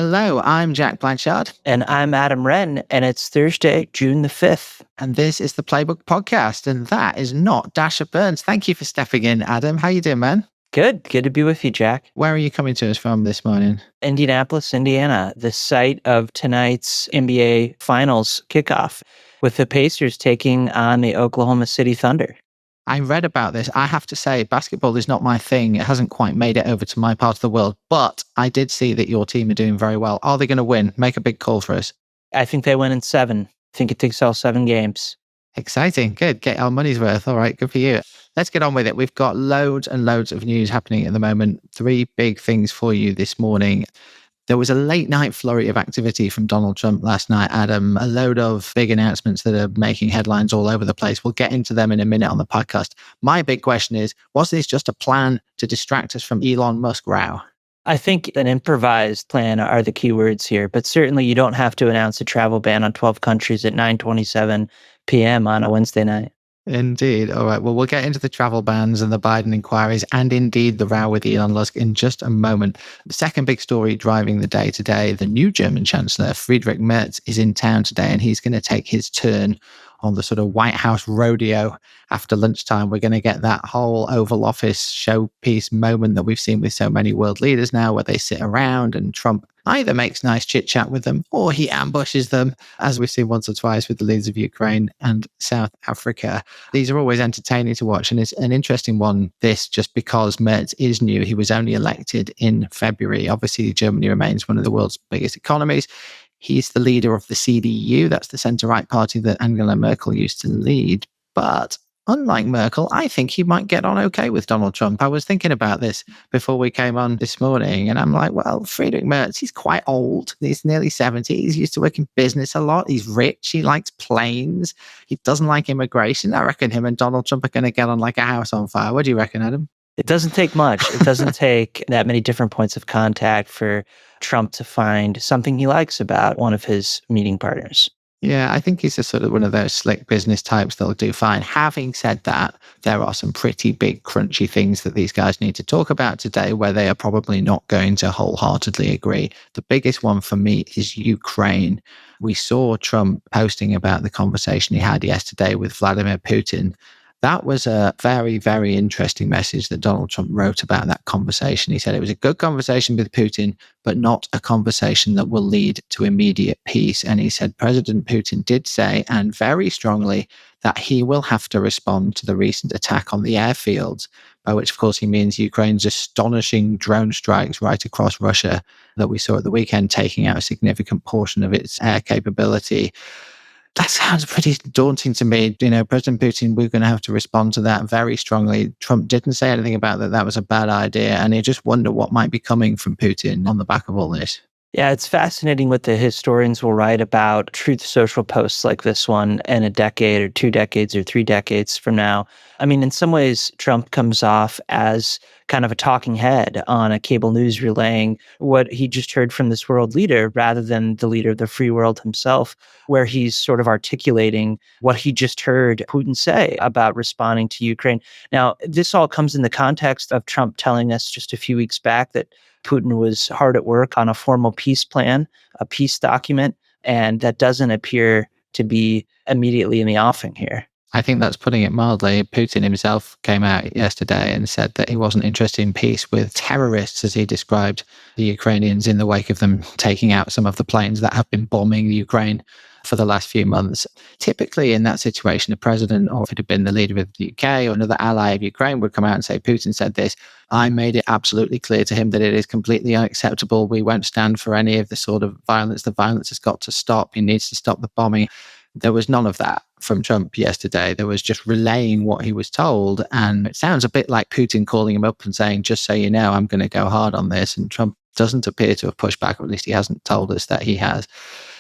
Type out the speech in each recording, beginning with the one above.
Hello, I'm Jack Blanchard. And I'm Adam Wren, and it's Thursday, June the 5th. And this is the Playbook Podcast, and that is not Dasher Burns. Thank you for stepping in, Adam. How you doing, man? Good to be with you, Jack. Where are you coming to us from this morning? Indianapolis, Indiana, the site of tonight's NBA Finals kickoff, with the Pacers taking on the Oklahoma City Thunder. I read about this. I have to say, basketball is not my thing. It hasn't quite made it over to my part of the world, but I did see that your team are doing very well. Are they going to win? Make a big call for us. I think they win in 7. I think it takes all 7 games. Exciting. Good. Get our money's worth. All right. Good for you. Let's get on with it. We've got loads and loads of news happening at the moment. 3 big things for you this morning. There was a late night flurry of activity from Donald Trump last night, Adam. A load of big announcements that are making headlines all over the place. We'll get into them in a minute on the podcast. My big question is, was this just a plan to distract us from Elon Musk row? I think an improvised plan are the key words here, but certainly you don't have to announce a travel ban on 12 countries at 9:27 p.m. on a Wednesday night. Indeed. All right. Well, we'll get into the travel bans and the Biden inquiries and indeed the row with Elon Musk in just a moment. The second big story driving the day today, the new German Chancellor, Friedrich Merz, is in town today and he's going to take his turn on the sort of White House rodeo after lunchtime. We're going to get that whole Oval Office showpiece moment that we've seen with so many world leaders now, where they sit around and Trump either makes nice chit chat with them or he ambushes them, as we've seen once or twice with the leaders of Ukraine and South Africa. These are always entertaining to watch. And it's an interesting one, this, just because Merz is new. He was only elected in February. Obviously, Germany remains one of the world's biggest economies. He's the leader of the CDU. That's the centre-right party that Angela Merkel used to lead. But unlike Merkel, I think he might get on okay with Donald Trump. I was thinking about this before we came on this morning, and I'm like, well, Friedrich Merz, he's quite old. He's nearly 70. He's used to work in business a lot. He's rich. He likes planes. He doesn't like immigration. I reckon him and Donald Trump are going to get on like a house on fire. What do you reckon, Adam? It doesn't take much. It doesn't take that many different points of contact for Trump to find something he likes about one of his meeting partners. Yeah, I think he's just sort of one of those slick business types that'll do fine. Having said that, there are some pretty big, crunchy things that these guys need to talk about today where they are probably not going to wholeheartedly agree. The biggest one for me is Ukraine. We saw Trump posting about the conversation he had yesterday with Vladimir Putin. That was a very, very interesting message that Donald Trump wrote about that conversation. He said it was a good conversation with Putin, but not a conversation that will lead to immediate peace. And he said President Putin did say, and very strongly, that he will have to respond to the recent attack on the airfields, by which, of course, he means Ukraine's astonishing drone strikes right across Russia that we saw at the weekend, taking out a significant portion of its air capability. That sounds pretty daunting to me. You know, President Putin, we're going to have to respond to that very strongly. Trump didn't say anything about that. That was a bad idea. And you just wonder what might be coming from Putin on the back of all this. Yeah, it's fascinating what the historians will write about Truth Social posts like this one in a decade or 2 decades or 3 decades from now. I mean, in some ways, Trump comes off as kind of a talking head on a cable news relaying what he just heard from this world leader rather than the leader of the free world himself, where he's sort of articulating what he just heard Putin say about responding to Ukraine. Now, this all comes in the context of Trump telling us just a few weeks back that Putin was hard at work on a formal peace plan, a peace document, and that doesn't appear to be immediately in the offing here. I think that's putting it mildly. Putin himself came out yesterday and said that he wasn't interested in peace with terrorists, as he described the Ukrainians, in the wake of them taking out some of the planes that have been bombing Ukraine for the last few months. Typically in that situation, a president, or if it had been the leader of the UK or another ally of Ukraine, would come out and say, Putin said this. I made it absolutely clear to him that it is completely unacceptable. We won't stand for any of the sort of violence. The violence has got to stop. He needs to stop the bombing. There was none of that from Trump yesterday. There was just relaying what he was told. And it sounds a bit like Putin calling him up and saying, just so you know, I'm going to go hard on this. And Trump doesn't appear to have pushed back, or at least he hasn't told us that he has.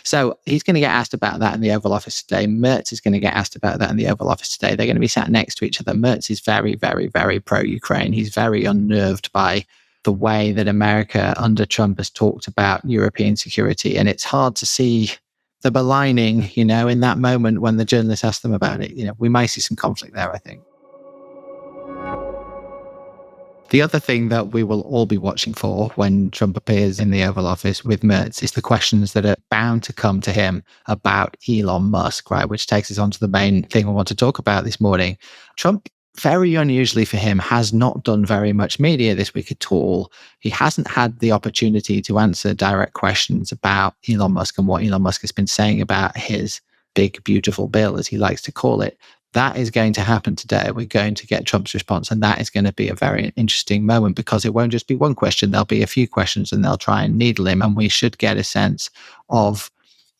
So he's going to get asked about that in the Oval Office today. Merz is going to get asked about that in the Oval Office today. They're going to be sat next to each other. Merz is very, very, very pro-Ukraine. He's very unnerved by the way that America under Trump has talked about European security. And it's hard to see the maligning, you know, in that moment when the journalists ask them about it. You know, we may see some conflict there, I think. The other thing that we will all be watching for when Trump appears in the Oval Office with Merz is the questions that are bound to come to him about Elon Musk, right? Which takes us on to the main thing we want to talk about this morning. Trump, very unusually for him, has not done very much media this week at all. He hasn't had the opportunity to answer direct questions about Elon Musk and what Elon Musk has been saying about his big, beautiful bill, as he likes to call it. That is going to happen today. We're going to get Trump's response, and that is going to be a very interesting moment because it won't just be one question. There'll be a few questions, and they'll try and needle him, and we should get a sense of,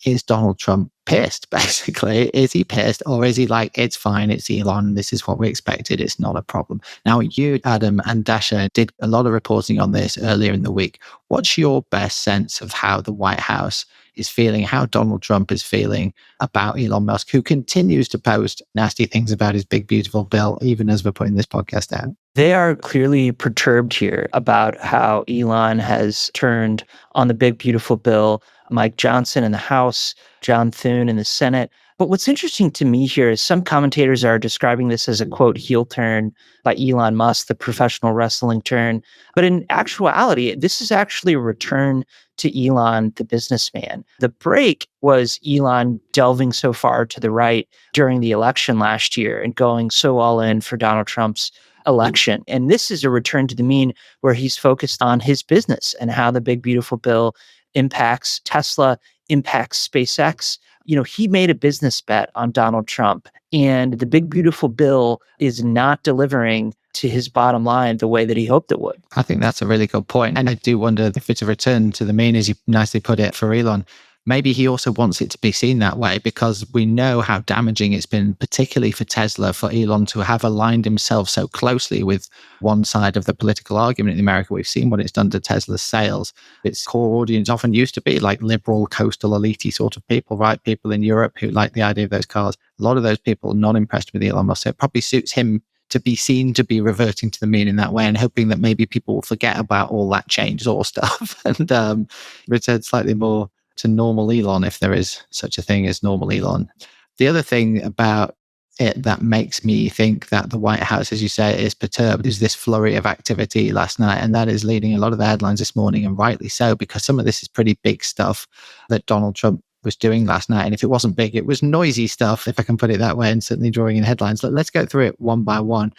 is Donald Trump pissed, basically? Is he pissed, or is he like, it's fine, it's Elon, this is what we expected, it's not a problem? Now, you, Adam, and Dasha did a lot of reporting on this earlier in the week. What's your best sense of how the White House is feeling, how Donald Trump is feeling about Elon Musk, who continues to post nasty things about his big, beautiful bill, even as we're putting this podcast out? They are clearly perturbed here about how Elon has turned on the big, beautiful bill. Mike Johnson in the House, John Thune in the Senate. But what's interesting to me here is some commentators are describing this as a, quote, heel turn by Elon Musk, the professional wrestling turn. But in actuality, this is actually a return to Elon, the businessman. The break was Elon delving so far to the right during the election last year and going so all in for Donald Trump's election. And this is a return to the mean where he's focused on his business and how the big, beautiful bill impacts Tesla, impacts SpaceX. You know, he made a business bet on Donald Trump, and the big, beautiful bill is not delivering to his bottom line the way that he hoped it would. I think that's a really good point. And I do wonder if it's a return to the mean, as you nicely put it, for Elon. Maybe he also wants it to be seen that way because we know how damaging it's been, particularly for Tesla, for Elon to have aligned himself so closely with one side of the political argument in America. We've seen what it's done to Tesla's sales. Its core audience often used to be like liberal, coastal, elite sort of people, right? People in Europe who like the idea of those cars. A lot of those people are not impressed with Elon Musk. So it probably suits him to be seen to be reverting to the mean in that way and hoping that maybe people will forget about all that change or stuff and return slightly more to normal Elon, if there is such a thing as normal Elon. The other thing about it that makes me think that the White House, as you say, is perturbed is this flurry of activity last night. And that is leading a lot of the headlines this morning, and rightly so, because some of this is pretty big stuff that Donald Trump was doing last night. And if it wasn't big, it was noisy stuff, if I can put it that way, and certainly drawing in headlines. Let's go through it one by one.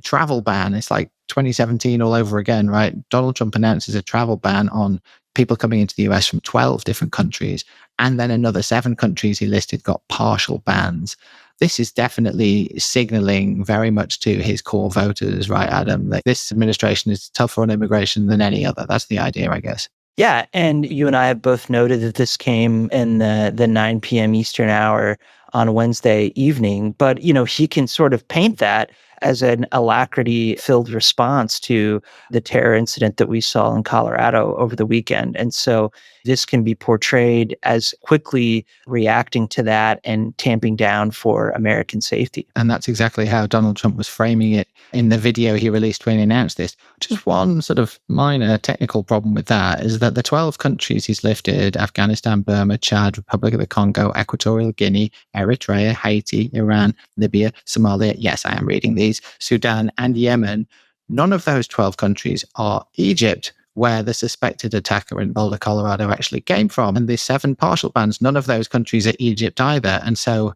Travel ban. It's like 2017 all over again, right? Donald Trump announces a travel ban on people coming into the US from 12 different countries. And then another 7 countries he listed got partial bans. This is definitely signaling very much to his core voters, right, Adam? That this administration is tougher on immigration than any other. That's the idea, I guess. Yeah, and you and I have both noted that this came in the 9 p.m. Eastern hour on Wednesday evening, but you know, he can sort of paint that as an alacrity-filled response to the terror incident that we saw in Colorado over the weekend. And so this can be portrayed as quickly reacting to that and tamping down for American safety. And that's exactly how Donald Trump was framing it in the video he released when he announced this. Just one sort of minor technical problem with that is that the 12 countries he's listed, Afghanistan, Burma, Chad, Republic of the Congo, Equatorial Guinea, Eritrea, Haiti, Iran, Libya, Somalia, yes, I am reading these, Sudan, and Yemen, none of those 12 countries are Egypt, where the suspected attacker in Boulder, Colorado actually came from. And the 7 partial bans, none of those countries are Egypt either. And so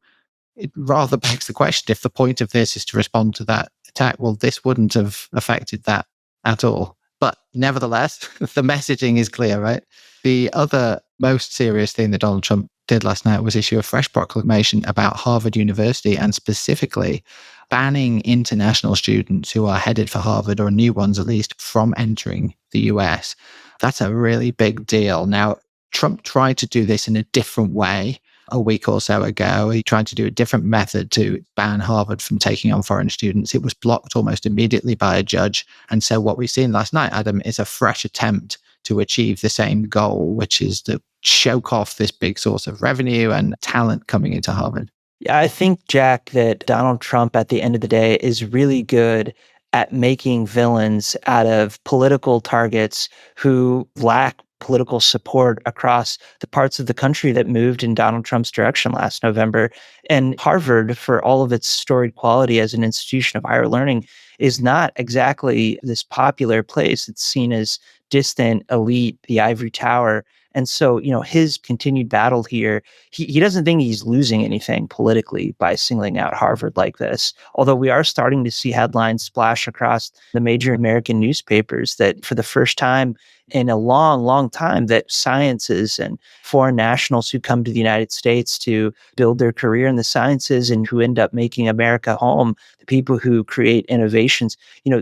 it rather begs the question, if the point of this is to respond to that attack, well, this wouldn't have affected that at all. But nevertheless, the messaging is clear, right? The other most serious thing that Donald Trump did last night was issue a fresh proclamation about Harvard University, and specifically banning international students who are headed for Harvard, or new ones at least, from entering the US. That's a really big deal. Now, Trump tried to do this in a different way a week or so ago. He tried to do a different method to ban Harvard from taking on foreign students. It was blocked almost immediately by a judge. And so what we've seen last night, Adam, is a fresh attempt to achieve the same goal, which is to choke off this big source of revenue and talent coming into Harvard. Yeah, I think, Jack, that Donald Trump at the end of the day is really good at making villains out of political targets who lack political support across the parts of the country that moved in Donald Trump's direction last November. And Harvard, for all of its storied quality as an institution of higher learning, is not exactly this popular place. It's seen as distant, elite, the ivory tower. And so, his continued battle here, he doesn't think he's losing anything politically by singling out Harvard like this. Although we are starting to see headlines splash across the major American newspapers that for the first time in a long, long time, that sciences and foreign nationals who come to the United States to build their career in the sciences and who end up making America home, the people who create innovations,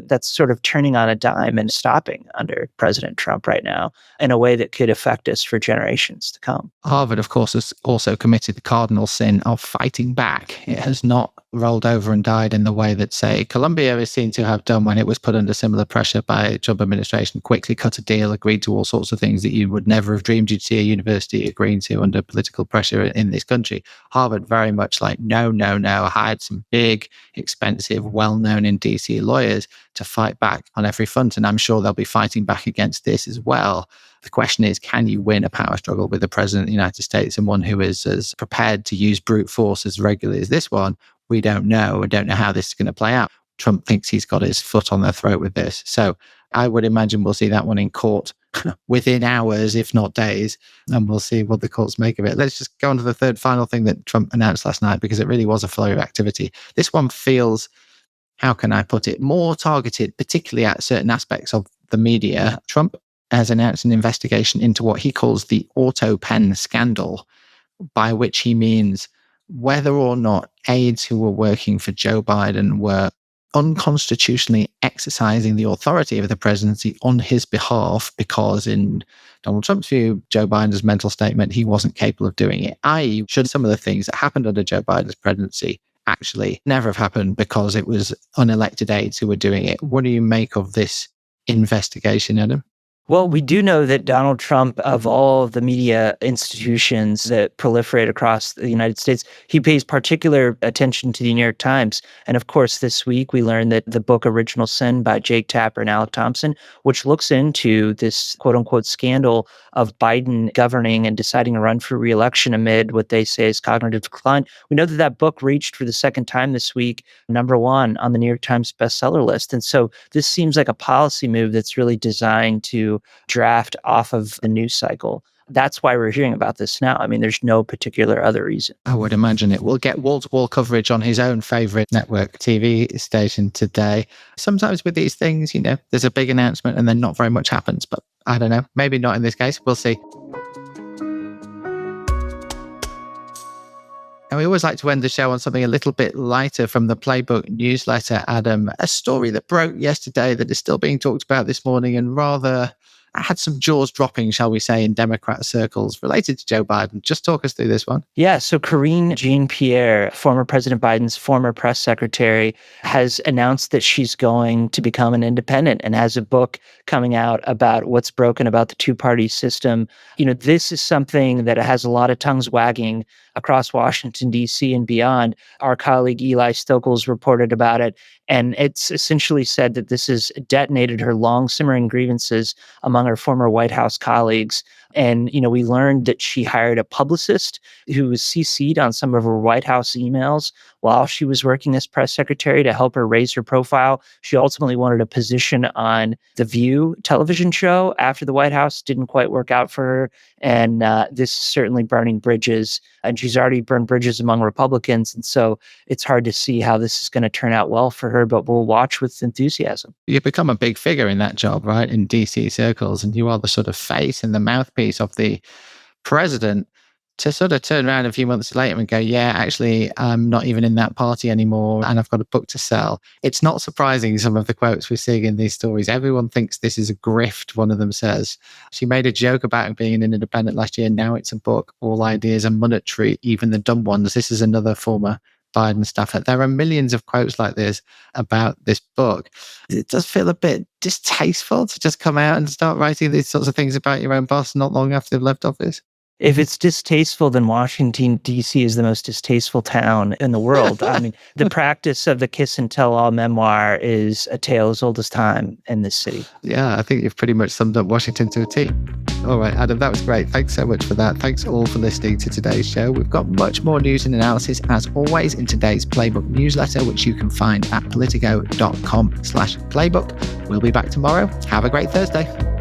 that's sort of turning on a dime and stopping under President Trump right now in a way that could affect us for generations to come. Harvard, of course, has also committed the cardinal sin of fighting back. It has not rolled over and died in the way that, say, Columbia is seen to have done when it was put under similar pressure by the Trump administration, quickly cut a deal, agreed to all sorts of things that you would never have dreamed you'd see a university agreeing to under political pressure in this country. Harvard very much like, no, hired some big, expensive, well-known in DC lawyers to fight back on every front. And I'm sure they'll be fighting back against this as well. The question is, can you win a power struggle with the president of the United States and one who is as prepared to use brute force as regularly as this one? We don't know. We don't know how this is going to play out. Trump thinks he's got his foot on their throat with this. So I would imagine we'll see that one in court within hours, if not days, and we'll see what the courts make of it. Let's just go on to the third final thing that Trump announced last night, because it really was a flurry of activity. This one feels, how can I put it, more targeted, particularly at certain aspects of the media. Trump has announced an investigation into what he calls the auto pen scandal, by which he means whether or not aides who were working for Joe Biden were unconstitutionally exercising the authority of the presidency on his behalf, because in Donald Trump's view, Joe Biden's mental statement, he wasn't capable of doing it. I.e., should some of the things that happened under Joe Biden's presidency actually never have happened because it was unelected aides who were doing it. What do you make of this investigation, Adam? Well, we do know that Donald Trump, of all the media institutions that proliferate across the United States, he pays particular attention to the New York Times. And of course, this week we learned that the book Original Sin by Jake Tapper and Alec Thompson, which looks into this quote unquote scandal of Biden governing and deciding to run for re-election amid what they say is cognitive decline. We know that that book reached for the second time this week, #1 on the New York Times bestseller list. And so this seems like a policy move that's really designed to draft off of the news cycle. That's why we're hearing about this now. I mean, there's no particular other reason. I would imagine it will get wall-to-wall coverage on his own favorite network TV station today. Sometimes with these things, there's a big announcement and then not very much happens. But I don't know, maybe not in this case. We'll see. And we always like to end the show on something a little bit lighter from the Playbook newsletter, Adam. A story that broke yesterday that is still being talked about this morning and rather had some jaws dropping, shall we say, in Democrat circles related to Joe Biden. Just talk us through this one. Yeah, so Karine Jean-Pierre, former President Biden's former press secretary, has announced that she's going to become an independent and has a book coming out about what's broken about the two-party system. This is something that has a lot of tongues wagging across Washington, D.C. and beyond. Our colleague Eli Stokel's reported about it, and it's essentially said that this has detonated her long simmering grievances among her former White House colleagues. And, we learned that she hired a publicist who was CC'd on some of her White House emails while she was working as press secretary to help her raise her profile. She ultimately wanted a position on The View television show after the White House didn't quite work out for her. And this is certainly burning bridges. And she's already burned bridges among Republicans. And so it's hard to see how this is going to turn out well for her, but we'll watch with enthusiasm. You become a big figure in that job, right? In DC circles, and you are the sort of face and the mouthpiece of the president. To sort of turn around a few months later and go, yeah, actually, I'm not even in that party anymore and I've got a book to sell. It's not surprising, some of the quotes we're seeing in these stories. Everyone thinks this is a grift, one of them says. She made a joke about being an independent last year. Now it's a book. All ideas are monetary, even the dumb ones. This is another former Biden staffer. There are millions of quotes like this about this book. It does feel a bit distasteful to just come out and start writing these sorts of things about your own boss not long after they've left office. If it's distasteful, then Washington, D.C. is the most distasteful town in the world. I mean, the practice of the kiss and tell all memoir is a tale as old as time in this city. Yeah, I think you've pretty much summed up Washington to a T. All right, Adam, that was great. Thanks so much for that. Thanks all for listening to today's show. We've got much more news and analysis, as always, in today's Playbook newsletter, which you can find at politico.com/playbook. We'll be back tomorrow. Have a great Thursday.